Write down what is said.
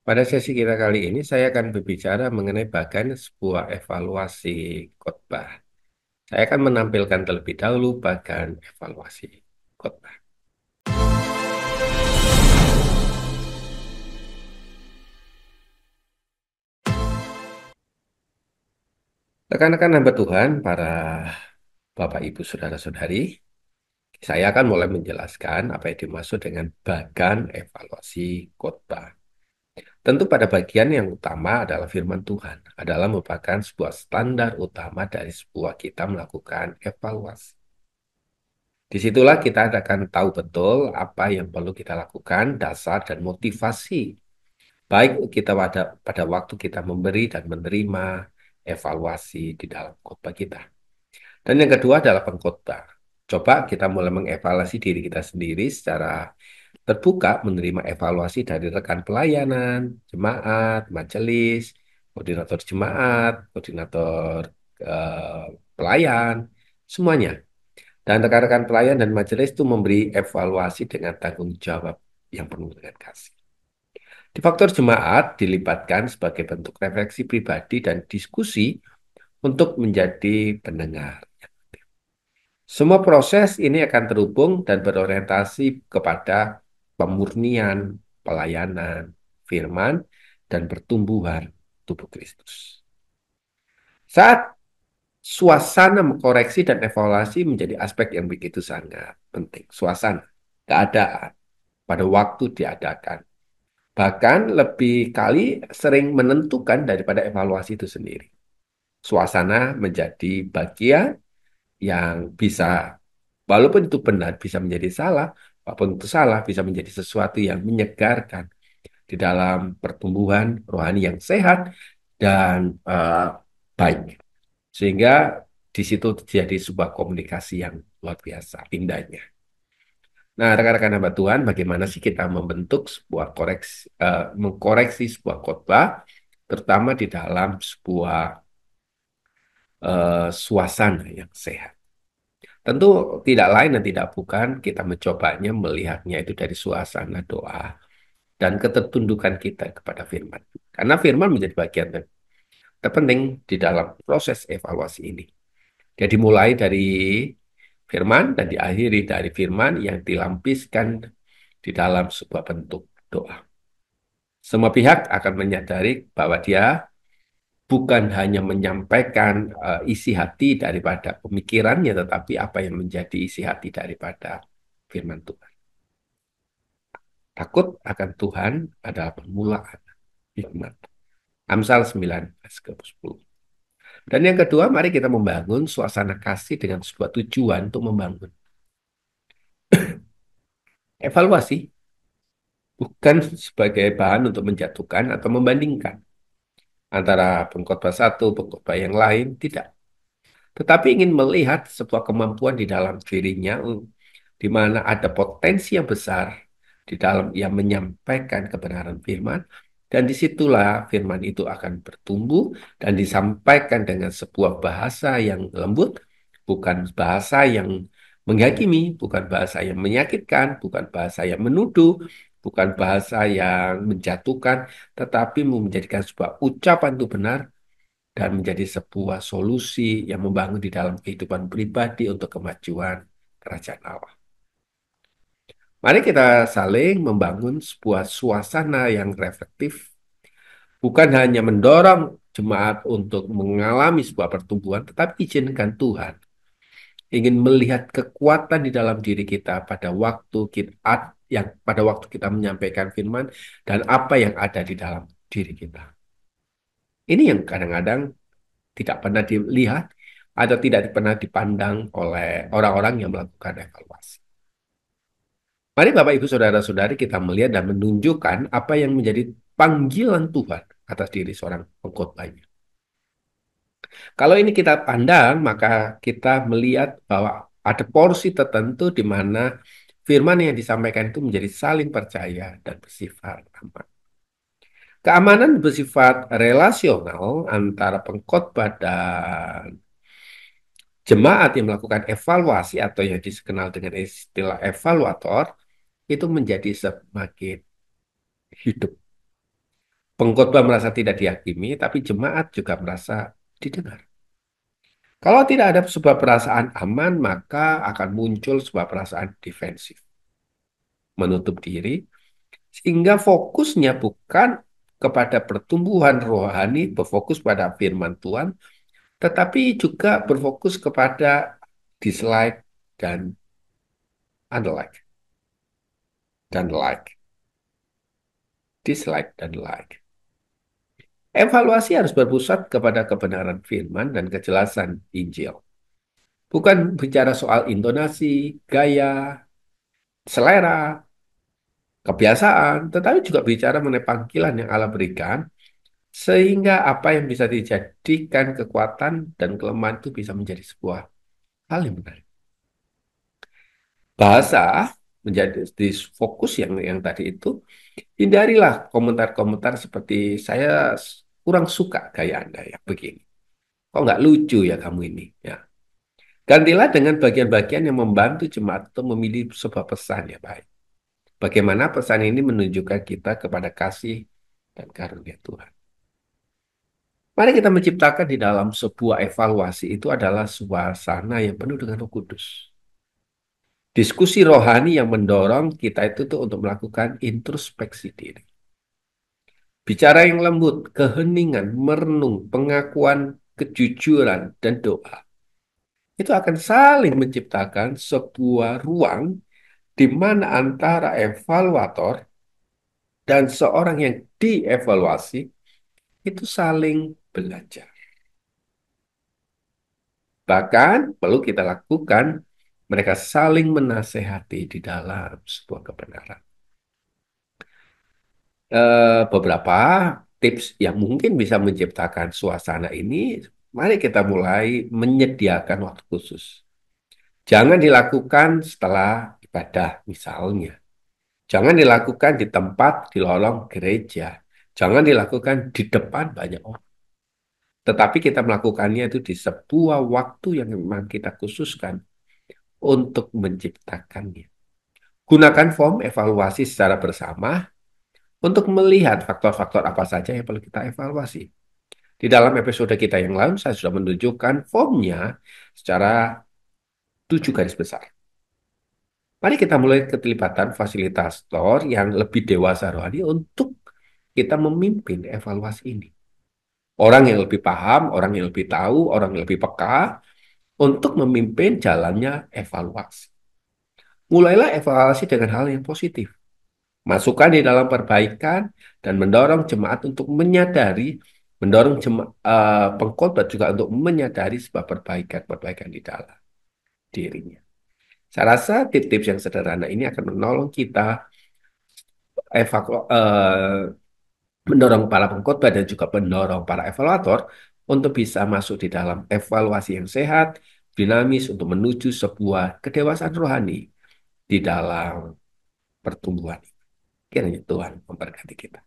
Pada sesi kita kali ini, saya akan berbicara mengenai bagian sebuah evaluasi khotbah. Saya akan menampilkan terlebih dahulu bagian evaluasi khotbah. Rekan-rekan hamba Tuhan, para Bapak, Ibu, Saudara-saudari, saya akan mulai menjelaskan apa yang dimaksud dengan bagian evaluasi khotbah. Tentu pada bagian yang utama adalah firman Tuhan, adalah merupakan sebuah standar utama dari sebuah kita melakukan evaluasi. Disitulah kita akan tahu betul apa yang perlu kita lakukan, dasar dan motivasi. Baik kita pada waktu kita memberi dan menerima evaluasi di dalam khotbah kita. Dan yang kedua adalah pengkhotbah. Coba kita mulai mengevaluasi diri kita sendiri secara terbuka, menerima evaluasi dari rekan pelayanan, jemaat, majelis, koordinator jemaat, koordinator pelayan, semuanya. Dan rekan-rekan pelayan dan majelis itu memberi evaluasi dengan tanggung jawab yang penuh dengan kasih. Di faktor jemaat dilibatkan sebagai bentuk refleksi pribadi dan diskusi untuk menjadi pendengar. Semua proses ini akan terhubung dan berorientasi kepada pemurnian, pelayanan, firman, dan pertumbuhan tubuh Kristus. Saat suasana mengkoreksi dan evaluasi menjadi aspek yang begitu sangat penting. Suasana, keadaan, pada waktu diadakan. Bahkan lebih kali sering menentukan daripada evaluasi itu sendiri. Suasana menjadi bagian yang bisa, walaupun itu benar, bisa menjadi salah, walaupun itu salah, bisa menjadi sesuatu yang menyegarkan di dalam pertumbuhan rohani yang sehat dan baik. Sehingga di situ terjadi sebuah komunikasi yang luar biasa, indahnya. Nah, rekan-rekan hamba Tuhan, bagaimana sih kita membentuk sebuah mengkoreksi sebuah khotbah, terutama di dalam sebuah suasana yang sehat. Tentu tidak lain dan tidak bukan kita mencobanya melihatnya itu dari suasana doa dan ketertundukan kita kepada firman. Karena firman menjadi bagian terpenting di dalam proses evaluasi ini. Jadi mulai dari firman dan diakhiri dari firman yang dilampiskan di dalam sebuah bentuk doa. Semua pihak akan menyadari bahwa dia bukan hanya menyampaikan isi hati daripada pemikirannya, tetapi apa yang menjadi isi hati daripada firman Tuhan. Takut akan Tuhan adalah permulaan hikmat. Amsal 9 ayat ke-10. Dan yang kedua, mari kita membangun suasana kasih dengan sebuah tujuan untuk membangun. Evaluasi bukan sebagai bahan untuk menjatuhkan atau membandingkan antara pengkhotbah satu, pengkhotbah yang lain, tidak. Tetapi ingin melihat sebuah kemampuan di dalam dirinya, di mana ada potensi yang besar di dalam ia menyampaikan kebenaran firman, dan disitulah firman itu akan bertumbuh dan disampaikan dengan sebuah bahasa yang lembut, bukan bahasa yang menghakimi, bukan bahasa yang menyakitkan, bukan bahasa yang menuduh, bukan bahasa yang menjatuhkan, tetapi menjadikan sebuah ucapan itu benar dan menjadi sebuah solusi yang membangun di dalam kehidupan pribadi untuk kemajuan kerajaan Allah. Mari kita saling membangun sebuah suasana yang reflektif, bukan hanya mendorong jemaat untuk mengalami sebuah pertumbuhan, tetapi izinkan Tuhan ingin melihat kekuatan di dalam diri kita pada waktu kita menyampaikan firman dan apa yang ada di dalam diri kita. Ini yang kadang-kadang tidak pernah dilihat atau tidak pernah dipandang oleh orang-orang yang melakukan evaluasi. Mari Bapak Ibu Saudara-saudari kita melihat dan menunjukkan apa yang menjadi panggilan Tuhan atas diri seorang pengkhotbahnya. Kalau ini kita pandang, maka kita melihat bahwa ada porsi tertentu di mana firman yang disampaikan itu menjadi saling percaya dan bersifat aman. Keamanan bersifat relasional antara pengkhotbah dan jemaat yang melakukan evaluasi atau yang dikenal dengan istilah evaluator itu menjadi semakin hidup. Pengkhotbah merasa tidak dihakimi, tapi jemaat juga merasa didengar. Kalau tidak ada sebuah perasaan aman, maka akan muncul sebuah perasaan defensif, menutup diri, sehingga fokusnya bukan kepada pertumbuhan rohani, berfokus pada firman Tuhan, tetapi juga berfokus kepada dislike dan unlike, dan like, dislike dan like. Evaluasi harus berpusat kepada kebenaran firman dan kejelasan Injil. Bukan bicara soal intonasi, gaya, selera, kebiasaan, tetapi juga bicara mengenai panggilan yang Allah berikan, sehingga apa yang bisa dijadikan kekuatan dan kelemahan itu bisa menjadi sebuah hal yang menarik. Bahasa menjadi di fokus yang tadi itu, hindarilah komentar-komentar seperti saya kurang suka gaya Anda ya begini. Kok nggak lucu ya kamu ini? Ya. Gantilah dengan bagian-bagian yang membantu jemaat untuk memilih sebuah pesan ya baik. Bagaimana pesan ini menunjukkan kita kepada kasih dan karunia Tuhan. Mari kita menciptakan di dalam sebuah evaluasi itu adalah suasana yang penuh dengan Roh Kudus. Diskusi rohani yang mendorong kita itu tuh untuk melakukan introspeksi diri. Bicara yang lembut, keheningan, merenung, pengakuan, kejujuran, dan doa. Itu akan saling menciptakan sebuah ruang di mana antara evaluator dan seorang yang dievaluasi itu saling belajar. Bahkan perlu kita lakukan, mereka saling menasehati di dalam sebuah kebenaran. Beberapa tips yang mungkin bisa menciptakan suasana ini, mari kita mulai menyediakan waktu khusus. Jangan dilakukan setelah ibadah, misalnya. Jangan dilakukan di tempat di lorong gereja. Jangan dilakukan di depan banyak orang. Tetapi kita melakukannya itu di sebuah waktu yang memang kita khususkan untuk menciptakannya. Gunakan form evaluasi secara bersama untuk melihat faktor-faktor apa saja yang perlu kita evaluasi. Di dalam episode kita yang lalu, saya sudah menunjukkan formnya secara 7 garis besar. Mari kita mulai keterlibatan fasilitator yang lebih dewasa rohani untuk kita memimpin evaluasi ini. Orang yang lebih paham, orang yang lebih tahu, orang yang lebih peka untuk memimpin jalannya evaluasi. Mulailah evaluasi dengan hal yang positif. Masukkan di dalam perbaikan dan mendorong jemaat untuk menyadari, mendorong pengkhotbah juga untuk menyadari sebuah perbaikan-perbaikan di dalam dirinya. Saya rasa tips-tips yang sederhana ini akan menolong kita mendorong para pengkhotbah dan juga mendorong para evaluator untuk bisa masuk di dalam evaluasi yang sehat, dinamis untuk menuju sebuah kedewasaan rohani di dalam pertumbuhan. Kiranya Tuhan memberkati kita.